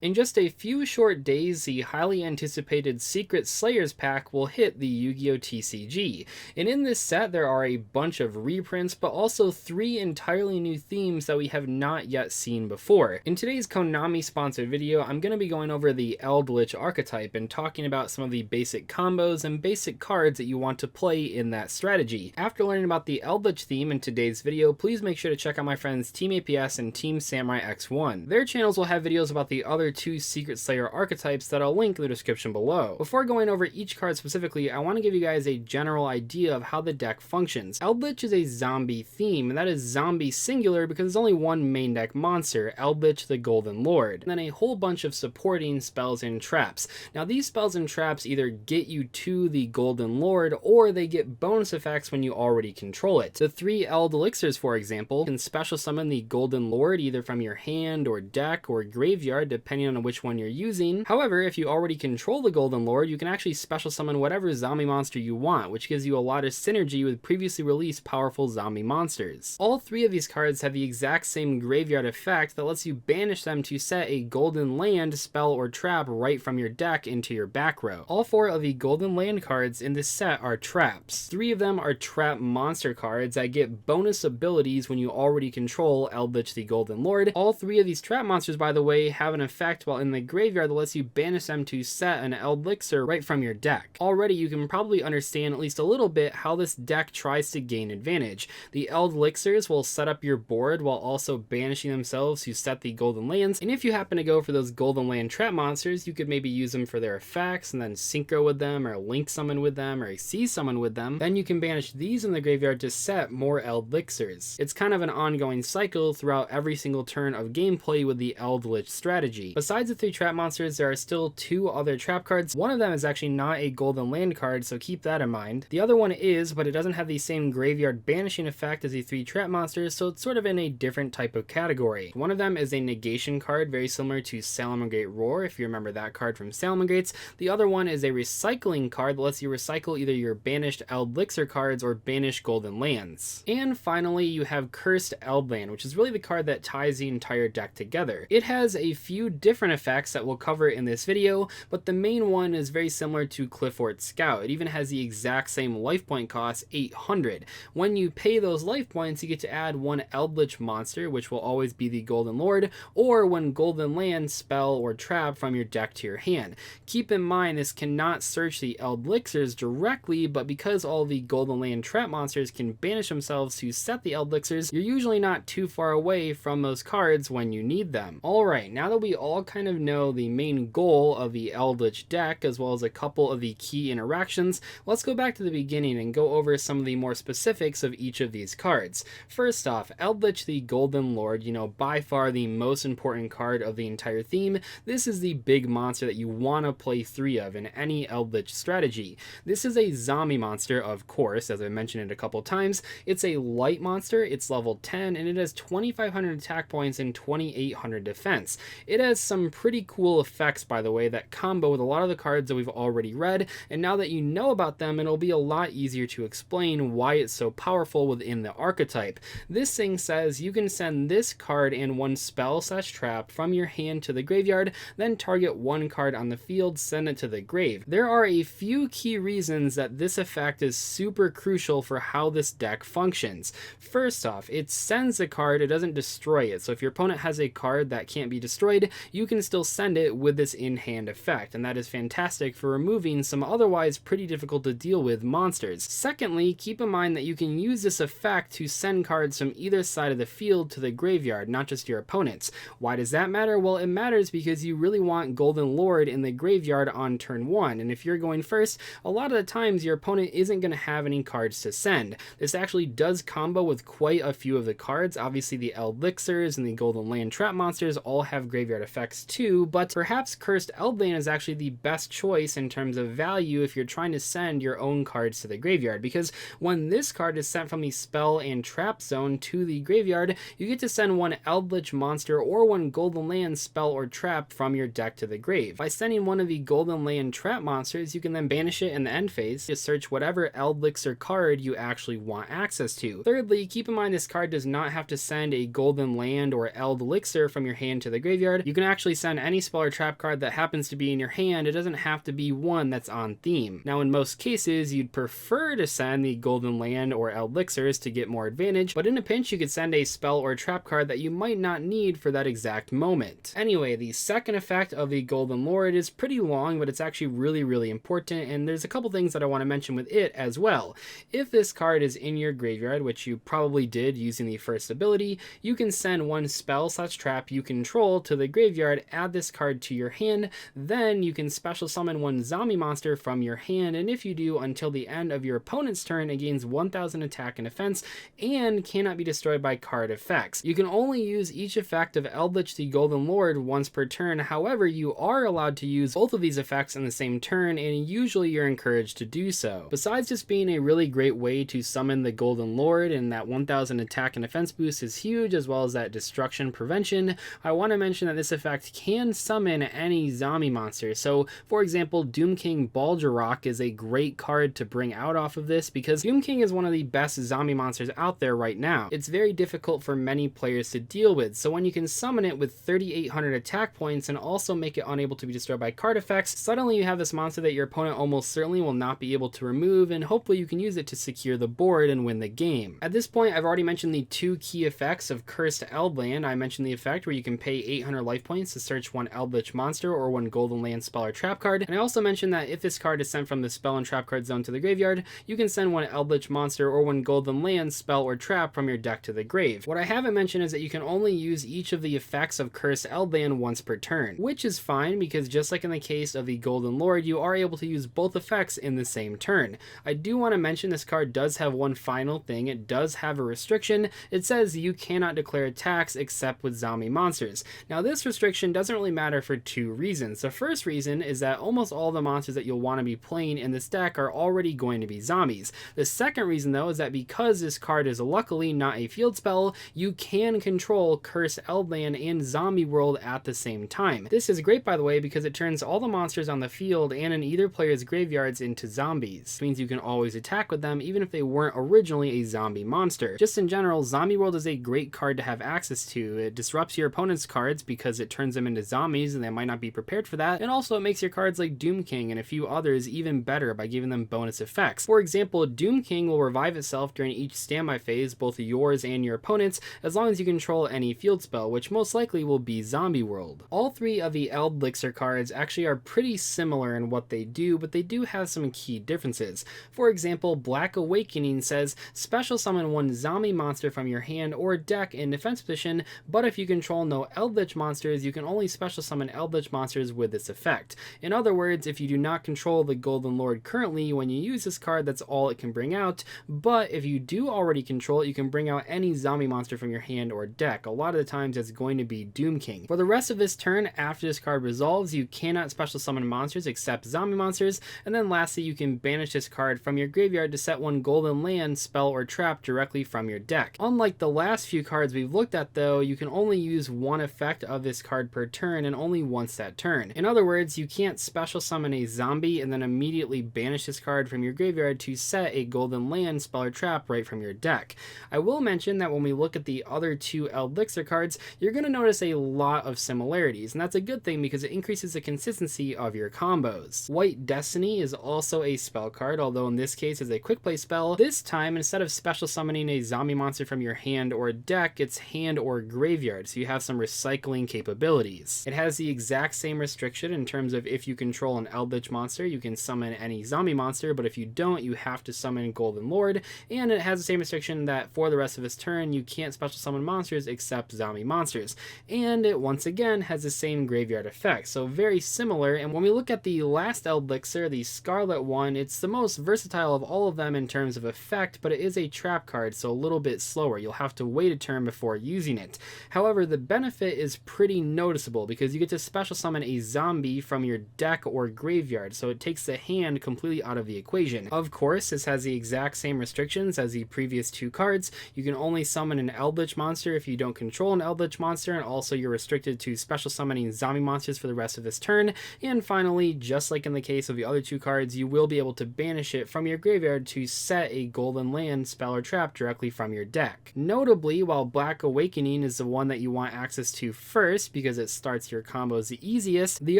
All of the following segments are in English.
In just a few short days, the highly anticipated Secret Slayers pack will hit the Yu-Gi-Oh! TCG, and in this set there are a bunch of reprints, but also 3 entirely new themes that we have not yet seen before. In today's Konami-sponsored video, I'm going to be going over the Eldlich archetype and talking about some of the basic combos and basic cards that you want to play in that strategy. After learning about the Eldlich theme in today's video, please make sure to check out my friends Team APS and Team Samurai X1. Their channels will have videos about the other 2 Secret Slayer archetypes that I'll link in the description below. Before going over each card specifically, I want to give you guys a general idea of how the deck functions. Eldlich is a zombie theme, and that is zombie singular because there's only one main deck monster, Eldlich the Golden Lord, and then a whole bunch of supporting spells and traps. Now these spells and traps either get you to the Golden Lord, or they get bonus effects when you already control it. The 3 Eld Elixirs, for example, can special summon the Golden Lord either from your hand or deck or graveyard, depending on which one you're using. However, if you already control the Golden Lord, you can actually special summon whatever zombie monster you want, which gives you a lot of synergy with previously released powerful zombie monsters. All 3 of these cards have the exact same graveyard effect that lets you banish them to set a golden land, spell, or trap right from your deck into your back row. All 4 of the golden land cards in this set are traps. 3 of them are trap monster cards that get bonus abilities when you already control Eldlich the Golden Lord. All 3 of these trap monsters, by the way, have an effect while in the graveyard that lets you banish them to set an Eldlixir right from your deck. Already you can probably understand at least a little bit how this deck tries to gain advantage. The Eldlixirs will set up your board while also banishing themselves to set the golden lands, and if you happen to go for those golden land trap monsters, you could maybe use them for their effects and then synchro with them, or link summon with them, or see summon with them. Then you can banish these in the graveyard to set more Eldlixirs. It's kind of an ongoing cycle throughout every single turn of gameplay with the Eldlich strategy. Besides the 3 trap monsters, there are still 2 other trap cards. One of them is actually not a golden land card, so keep that in mind. The other one is, but it doesn't have the same graveyard banishing effect as the 3 trap monsters, so it's sort of in a different type of category. One of them is a negation card, very similar to Salamangreat Roar, if you remember that card from Salamangreats. The other one is a recycling card that lets you recycle either your banished Eldlixir cards or banish golden lands. And finally, you have Cursed Eldland, which is really the card that ties the entire deck together. It has a few different effects that we'll cover in this video, but the main one is very similar to Clifford Scout. It even has the exact same life point cost, 800. When you pay those life points, you get to add 1 Eldlich monster, which will always be the Golden Lord, or 1 golden land, spell, or trap from your deck to your hand. Keep in mind, this cannot search the Eldlixirs directly, but because all the golden land trap monsters can banish themselves to set the Eldlixirs, you're usually not too far away from those cards when you need them. Alright, now that we all kind of know the main goal of the Eldlich deck, as well as a couple of the key interactions, let's go back to the beginning and go over some of the more specifics of each of these cards. First off, Eldlich the Golden Lord, by far the most important card of the entire theme. This is the big monster that you want to play 3 of in any Eldlich strategy. This is a zombie monster, of course, as I mentioned it a couple times. It's a light monster, it's level 10, and it has 2,500 attack points and 2,800 defense. It has some pretty cool effects, by the way, that combo with a lot of the cards that we've already read, and now that you know about them, it'll be a lot easier to explain why it's so powerful within the archetype. This thing says you can send this card and 1 spell/trap from your hand to the graveyard, then target 1 card on the field, send it to the grave. There are a few key reasons that this effect is super crucial for how this deck functions. First off, it sends a card, it doesn't destroy it. So if your opponent has a card that can't be destroyed, you can still send it with this in-hand effect, and that is fantastic for removing some otherwise pretty difficult to deal with monsters. Secondly, keep in mind that you can use this effect to send cards from either side of the field to the graveyard, not just your opponent's. Why does that matter? Well, it matters because you really want Golden Lord in the graveyard on turn 1, and if you're going first, a lot of the times your opponent isn't going to have any cards to send. This actually does combo with quite a few of the cards. Obviously the Eldlixirs and the Golden Land trap monsters all have graveyard effects too, but perhaps Cursed Eldland is actually the best choice in terms of value if you're trying to send your own cards to the graveyard, because when this card is sent from the spell and trap zone to the graveyard, you get to send 1 Eldlich monster or 1 Golden Land, spell, or trap from your deck to the grave. By sending 1 of the Golden Land trap monsters, you can then banish it in the end phase to search whatever Eldlixir card you actually want access to. Thirdly, keep in mind this card does not have to send a Golden Land or Eldlixir from your hand to the graveyard. You can actually send any spell or trap card that happens to be in your hand. It doesn't have to be one that's on theme. Now in most cases, you'd prefer to send the Golden Land or Eldlichs to get more advantage, but in a pinch you could send a spell or trap card that you might not need for that exact moment. Anyway, the second effect of the Golden Lord is pretty long, but it's actually really important, and there's a couple things that I want to mention with it as well. If this card is in your graveyard, which you probably did using the first ability, you can send one spell/trap you control to the graveyard, add this card to your hand, then you can special summon one zombie monster from your hand, and if you do, until the end of your opponent's turn, it gains 1000 attack and defense and cannot be destroyed by card effects. You can only use each effect of Eldlich the Golden Lord once per turn. However, you are allowed to use both of these effects in the same turn, and usually you're encouraged to do so. Besides just being a really great way to summon the Golden Lord, and that 1000 attack and defense boost is huge, as well as that destruction prevention, I want to mention that this effect can summon any zombie monster. So for example, Doom King Baljarok is a great card to bring out off of this, because Doom King is one of the best zombie monsters out there right now. It's very difficult for many players to deal with, so when you can summon it with 3800 attack points and also make it unable to be destroyed by card effects, suddenly you have this monster that your opponent almost certainly will not be able to remove, and hopefully you can use it to secure the board and win the game. At this point, I've already mentioned the two key effects of Cursed Eldland. I mentioned the effect where you can pay 800 life points to search one Eldlich monster or one Golden Land spell or trap card, and I also mentioned that if this card is sent from the spell and trap card zone to the graveyard, you can send one Eldlich monster or one Golden Land spell or trap from your deck to the grave. What I haven't mentioned is that you can only use each of the effects of Cursed Eldland once per turn, which is fine because just like in the case of the Golden Lord, you are able to use both effects in the same turn. I do want to mention this card does have one final thing. It does have a restriction. It says you cannot declare attacks except with zombie monsters. Now this restriction doesn't really matter for two reasons. The first reason is that almost all the monsters that you'll want to be playing in this deck are already going to be zombies. The second reason though is that because this card is luckily not a field spell, you can control Cursed Eldland and Zombie World at the same time. This is great, by the way, because it turns all the monsters on the field and in either player's graveyards into zombies. This means you can always attack with them even if they weren't originally a zombie monster. Just in general, Zombie World is a great card to have access to. It disrupts your opponent's cards because it turns them into zombies and they might not be prepared for that, and also it makes your cards like Doom King and a few others even better by giving them bonus effects. For example, Doom King will revive itself during each standby phase, both yours and your opponent's, as long as you control any field spell, which most likely will be Zombie World. All three of the Eldlich cards actually are pretty similar in what they do, but they do have some key differences. For example, Black Awakening says special summon one zombie monster from your hand or deck in defense position, but if you control no Eldlich monsters, you can only special summon Eldlich monsters with this effect. In other words, if you do not control the Golden Lord currently, when you use this card, that's all it can bring out, but if you do already control it, you can bring out any zombie monster from your hand or deck. A lot of the times it's going to be Doom King. For the rest of this turn, after this card resolves, you cannot special summon monsters except zombie monsters, and then lastly you can banish this card from your graveyard to set one Golden Land spell or trap directly from your deck. Unlike the last few cards we've looked at though, you can only use one effect of this card per turn and only once that turn. In other words, you can't special summon a zombie and then immediately banish this card from your graveyard to set a Golden Land spell or trap right from your deck. I will mention that when we look at the other two Eldlich cards, you're going to notice a lot of similarities, and that's a good thing because it increases the consistency of your combos. White Destiny is also a spell card, although in this case is a quick play spell. This time, instead of special summoning a zombie monster from your hand or deck, it's hand or graveyard, so you have some recycling capabilities. It has the exact same restriction in terms of if you control an Eldlich monster, you can summon any zombie monster, but if you don't, you have to summon Golden Lord, and it has the same restriction that for the rest of its turn, you can't special summon monsters except zombie monsters. And it once again has the same graveyard effect, so very similar. And when we look at the last Eldlich, the Scarlet one, it's the most versatile of all of them in terms of effect, but it is a trap card, so a little bit slower. You'll have to wait a turn before using it. However, the benefit is pretty noticeable because you get to special summon a zombie from your deck or graveyard, so it takes the hand completely out of the equation. Of course, this has the exact same restrictions as the previous two cards. You can only summon an Eldlich monster if you don't control an Eldlich monster, and also you're restricted to special summoning zombie monsters for the rest of this turn. And finally, just like in the case of the other two cards, you will be able to banish it from your graveyard to set a Golden Land spell or trap directly from your deck. Notably, while Black Awakening is the one that you want access to first because it starts your combos the easiest. The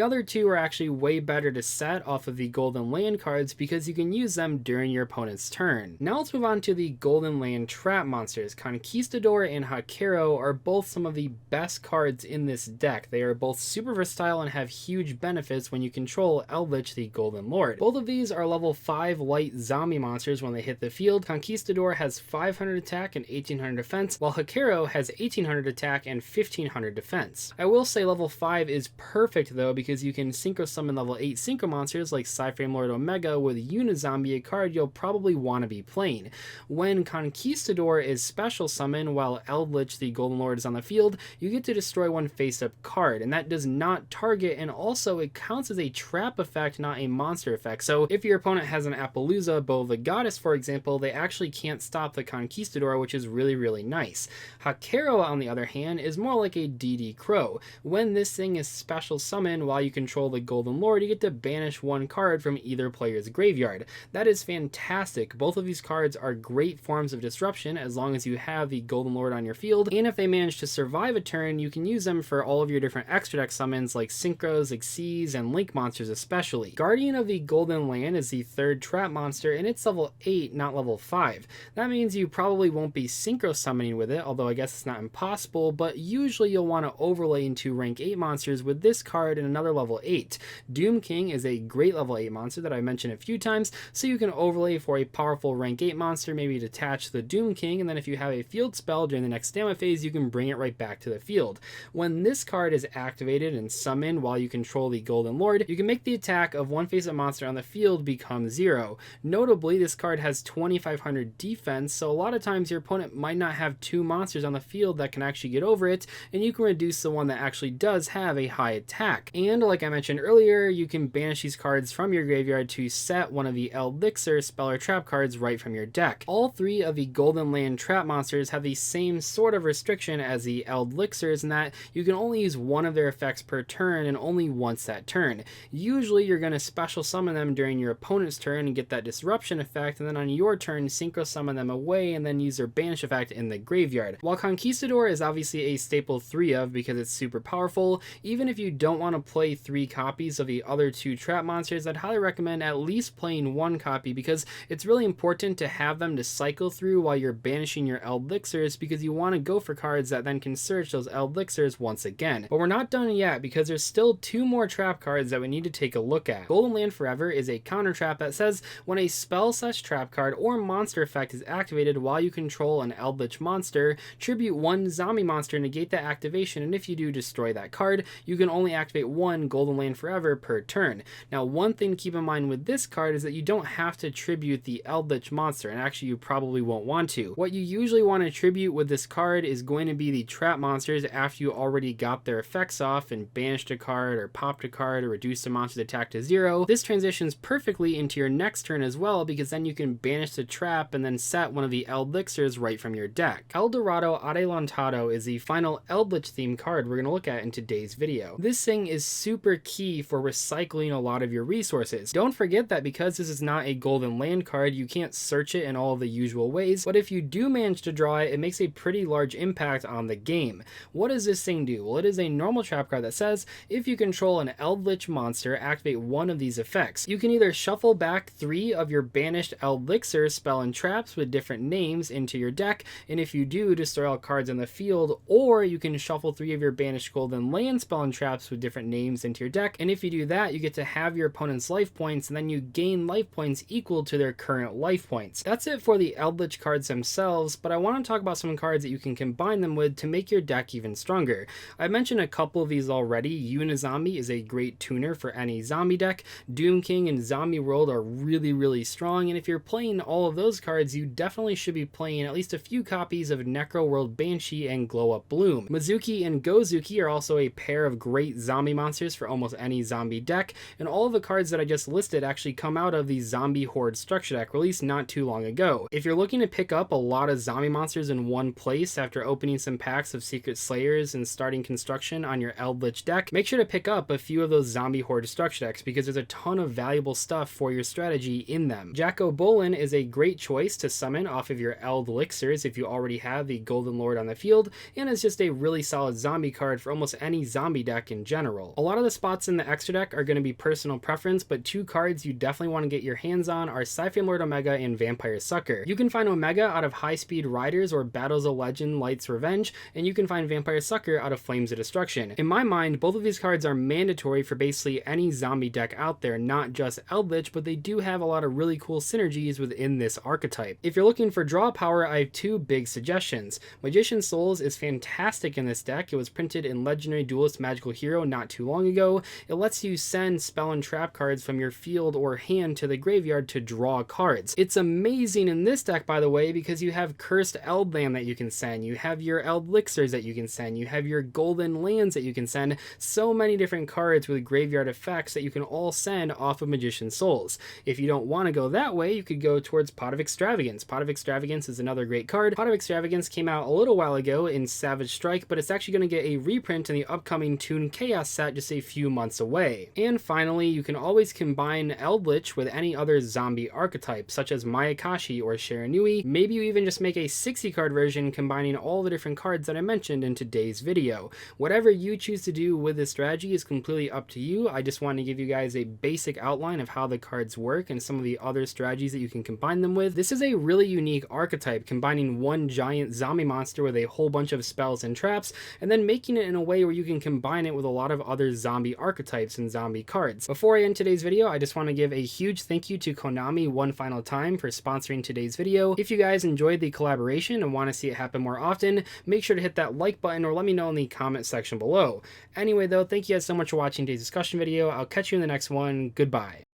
other two are actually way better to set off of the golden land cards because you can use them during your opponent's turn. Now let's move on to the golden land trap monsters. Conquistador and Hakero are both some of the best cards in this deck. They are both super versatile and have huge benefits when you control Eldlich, the Golden Lord. Both of these are level 5 light zombie monsters when they hit the field. Conquistador has 500 attack and 1800 defense, while Hakero has 1800 attack and 1500 defense. I will say level 5 is perfect though, because you can synchro summon level 8 synchro monsters like Psyframe Lord Omega with Unizombie, a card you'll probably want to be playing. When Conquistador is special summon while Eldlich, the Golden Lord, is on the field, you get to destroy one face-up card, and that does not target, and also it counts as a trap effect, not a monster effect. So if your opponent has an Appaloosa, Bow of the Goddess, for example, they actually can't stop the Conquistador, which is really nice. Hakero, on the other hand, is more like a DD Crow. When this thing is special summoned while you control the Golden Lord, you get to banish one card from either player's graveyard. That is fantastic. Both of these cards are great forms of disruption as long as you have the Golden Lord on your field, and if they manage to survive a turn, you can use them for all of your different extra deck summons like Synchros, Xyz, and Link monsters especially. Guardian of the Golden Land is the third trap monster, and it's level 8, not level 5. That means you probably won't be synchro summoning with it, although I guess it's not impossible, but usually you'll want to overlay into rank 8 monsters with this card and another level 8. Doom King is a great level 8 monster that I mentioned a few times, so you can overlay for a powerful rank 8 monster, maybe detach the Doom King, and then if you have a field spell during the next stamina phase, you can bring it right back to the field. When this card is activated and summoned while you control the Golden Lord, you can make the attack of one face-up monster on the field become 0. Notably, this card has 2500 defense, so a lot of times your opponent might not have two monsters on the field that can actually get over it, and you can reduce the one that actually does have a high attack. And like I mentioned earlier, you can banish these cards from your graveyard to set one of the Eldlich spell or trap cards right from your deck. All three of the Golden Land trap monsters have the same sort of restriction as the Eldlichers in that you can only use one of their effects per turn and only once that turn. Usually you're going to special summon them during your opponent's turn and get that disruption effect, and then on your turn synchro summon them away and then use their banish effect in the graveyard. While Conquistador is obviously a staple 3 of because it's super powerful, even if you don't want to play 3 copies of the other 2 trap monsters, I'd highly recommend at least playing 1 copy because it's really important to have them to cycle through while you're banishing your Eldlichers, because you want to go for cards that then can search those Eldlichers once again. But we're not done yet because there's still 2 more trap cards that we need to take a look at. Golden Land Forever is a counter trap that says when a spell/trap card or monster effect is activated while you control an Eldlich monster, tribute 1 zombie monster, negate that activation, and if you do, destroy that card. You can only activate 1 Golden Land Forever per turn. Now, one thing to keep in mind with this card is that you don't have to tribute the Eldlich monster, and actually you probably won't want to. What you usually want to tribute with this card is going to be the trap monsters after you already got their effects off and banished a card or popped a card or reduced a monster's attack to 0. This transitions perfectly into your next turn as well, because then you can banish the trap and then set one of the Eldlichers right from your deck. El Dorado Adelantado is the final Eldlich themed card we're going to look at in today's video. This thing is super key for recycling a lot of your resources. Don't forget that because this is not a Golden Land card, you can't search it in all of the usual ways, but if you do manage to draw it, it makes a pretty large impact on the game. What does this thing do? Well, it is a normal trap card that says if you control an Eldlich monster, activate one of these effects. You can either shuffle back 3 of your banished Eldlichers spell and traps with different names into your deck, and if you do, destroy all cards on the field, or you can shuffle 3 of your banished Golden Land spell and traps with different names into your deck, and if you do that, you get to have your opponent's life points, and then you gain life points equal to their current life points. That's it for the Eldlich cards themselves, but I want to talk about some cards that you can combine them with to make your deck even stronger. I mentioned a couple of these already. Unizombie is a great tuner for any zombie deck. Doom King and Zombie World are really strong, and if you're playing all of those cards, you definitely should be playing at least a few copies of Necro World Banshee and Glow Up Bloom. Mizuki and Gozuki are also a pair of great zombie monsters for almost any zombie deck, and all of the cards that I just listed actually come out of the Zombie Horde structure deck released not too long ago. If you're looking to pick up a lot of zombie monsters in one place after opening some packs of Secret Slayers and starting construction on your Eldlich deck, make sure to pick up a few of those Zombie Horde structure decks because there's a ton of valuable stuff for your strategy in them. Jacko Bolin is a great choice to summon off of your Eldlichers if you already have the Golden Lord on the field, and is just a really solid zombie card card for almost any zombie deck in general. A lot of the spots in the extra deck are going to be personal preference, but two cards you definitely want to get your hands on are Siphon Lord Omega and Vampire Sucker. You can find Omega out of High Speed Riders or Battles of Legend Light's Revenge, and you can find Vampire Sucker out of Flames of Destruction. In my mind, both of these cards are mandatory for basically any zombie deck out there, not just Eldlich, but they do have a lot of really cool synergies within this archetype. If you're looking for draw power, I have two big suggestions. Magician Souls is fantastic in this deck. It was printed in Legendary Duelist Magical Hero not too long ago. It lets you send spell and trap cards from your field or hand to the graveyard to draw cards. It's amazing in this deck, by the way, because you have Cursed Eldland that you can send, you have your Eldlixirs that you can send, you have your Golden Lands that you can send, so many different cards with graveyard effects that you can all send off of Magician Souls. If you don't want to go that way, you could go towards Pot of Extravagance. Pot of Extravagance is another great card. Pot of Extravagance came out a little while ago in Savage Strike, but it's actually going to get a reprint in the upcoming Toon Chaos set just a few months away. And finally, you can always combine Eldlich with any other zombie archetype, such as Mayakashi or Shiranui. Maybe you even just make a 60 card version combining all the different cards that I mentioned in today's video. Whatever you choose to do with this strategy is completely up to you. I just want to give you guys a basic outline of how the cards work and some of the other strategies that you can combine them with. This is a really unique archetype, combining one giant zombie monster with a whole bunch of spells and traps, and then making it in a way where you can combine it with a lot of other zombie archetypes and zombie cards. Before I end today's video, I just want to give a huge thank you to Konami one final time for sponsoring today's video. If you guys enjoyed the collaboration and want to see it happen more often, make sure to hit that like button or let me know in the comment section below. Anyway though, thank you guys so much for watching today's discussion video. I'll catch you in the next one. Goodbye.